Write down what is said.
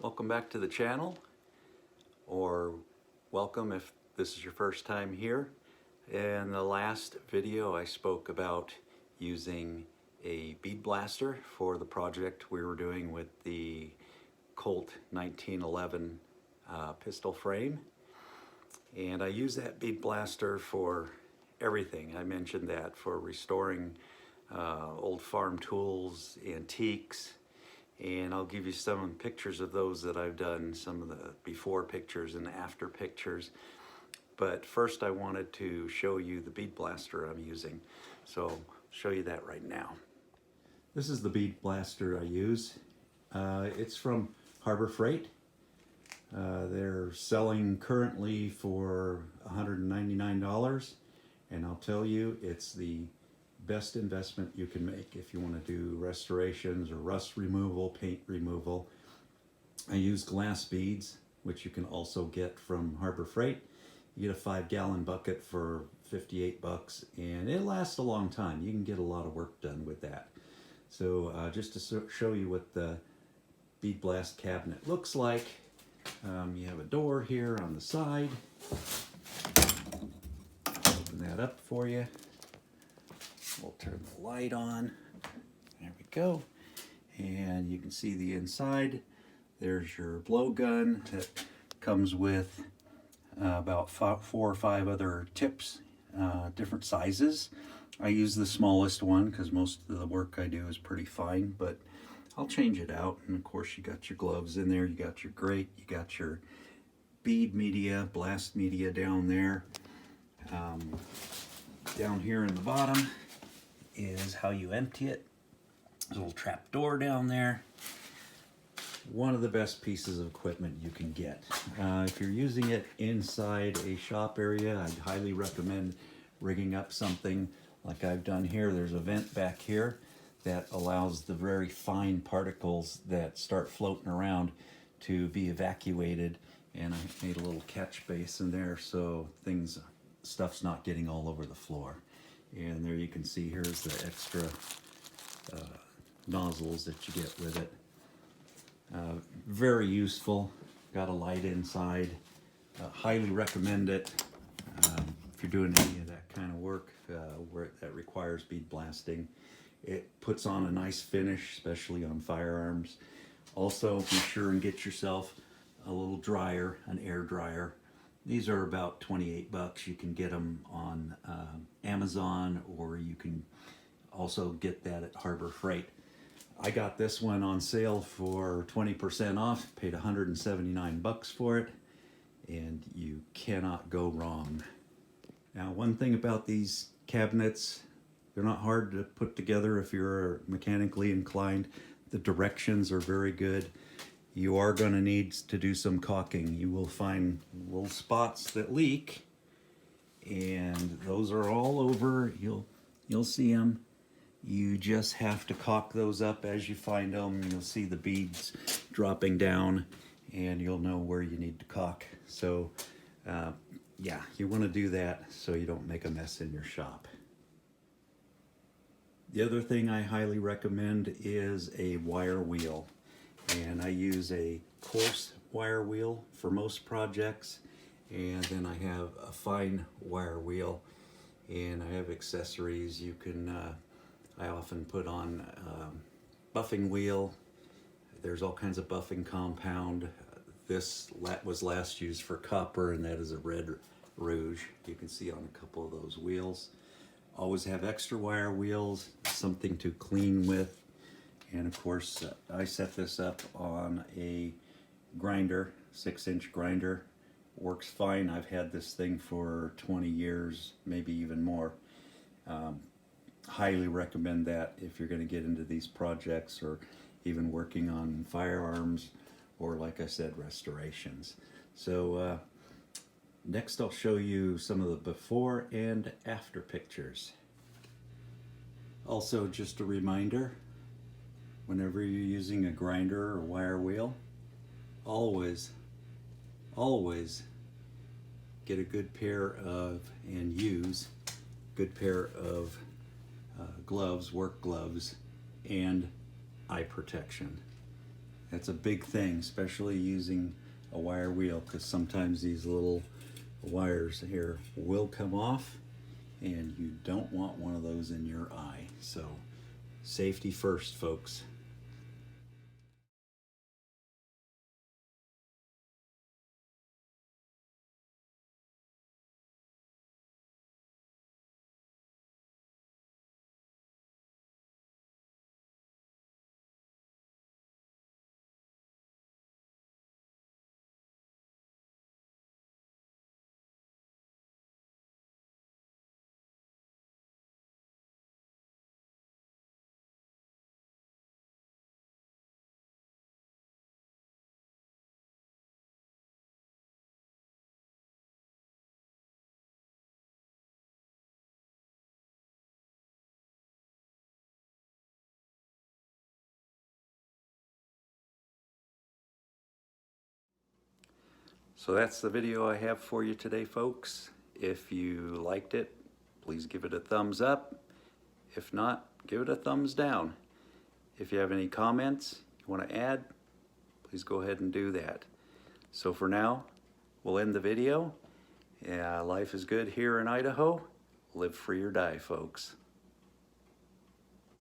Welcome back to the channel, or welcome if this is your first time here. In the last video I spoke about using a bead blaster for the project we were doing with the Colt 1911 pistol frame, and I use that bead blaster for everything. I mentioned that for restoring old farm tools, antiques, and I'll give you some pictures of those that I've done, some of the before pictures and after pictures. But first I wanted to show you the bead blaster I'm using. So I'll show you that right now. This is the bead blaster I use. It's from Harbor Freight. They're selling currently for $199, and I'll tell you, it's the best investment you can make if you want to do restorations or rust removal, paint removal. I use glass beads, which you can also get from Harbor Freight. You get a 5-gallon bucket for 58 bucks, and it lasts a long time. You can get a lot of work done with that. So just to show you what the bead blast cabinet looks like, you have a door here on the side. Open that up for you. We'll turn the light on. There we go. And you can see the inside. There's your blowgun that comes with about 4 or 5 other tips, different sizes. I use the smallest one because most of the work I do is pretty fine, but I'll change it out. And of course you got your gloves in there, you got your grate, you got your bead media, blast media down there. Down here in the bottom is how you empty it. There's a little trap door down there. One of the best pieces of equipment you can get. If you're using it inside a shop area, I'd highly recommend rigging up something like I've done here. There's a vent back here that allows the very fine particles that start floating around to be evacuated, and I made a little catch basin there so stuff's not getting all over the floor. And there you can see here's the extra nozzles that you get with it. Very useful. Got a light inside. Highly recommend it if you're doing any of that kind of work that requires bead blasting. It puts on a nice finish, especially on firearms. Also, be sure and get yourself a little dryer, an air dryer. These are about 28 bucks. You can get them on Amazon, or you can also get that at Harbor Freight. I got this one on sale for 20% off, paid 179 bucks for it, and you cannot go wrong. Now, one thing about these cabinets, they're not hard to put together if you're mechanically inclined. The directions are very good. You are going to need to do some caulking. You will find little spots that leak, and those are all over. You'll see them. You just have to caulk those up as you find them. You'll see the beads dropping down, and you'll know where you need to caulk. So yeah, you want to do that so you don't make a mess in your shop. The other thing I highly recommend is a wire wheel. And I use a coarse wire wheel for most projects, and then I have a fine wire wheel, and I have accessories. You can I often put on buffing wheel. There's all kinds of buffing compound. This was last used for copper, and that is a red rouge. You can see on a couple of those wheels. Always have extra wire wheels, something to clean with. And of course, I set this up on a grinder, 6-inch grinder. Works fine. I've had this thing for 20 years, maybe even more. Highly recommend that if you're going to get into these projects, or even working on firearms, or like I said, restorations. So next I'll show you some of the before and after pictures. Also, just a reminder, whenever you're using a grinder or wire wheel, always get a good pair of, and use good pair of gloves, work gloves, and eye protection. That's a big thing, especially using a wire wheel, because sometimes these little wires here will come off and you don't want one of those in your eye. So safety first, folks. So that's the video I have for you today, folks. If you liked it, please give it a thumbs up. If not, give it a thumbs down. If you have any comments you want to add, please go ahead and do that. So for now, we'll end the video. Yeah, life is good here in Idaho. Live free or die, folks.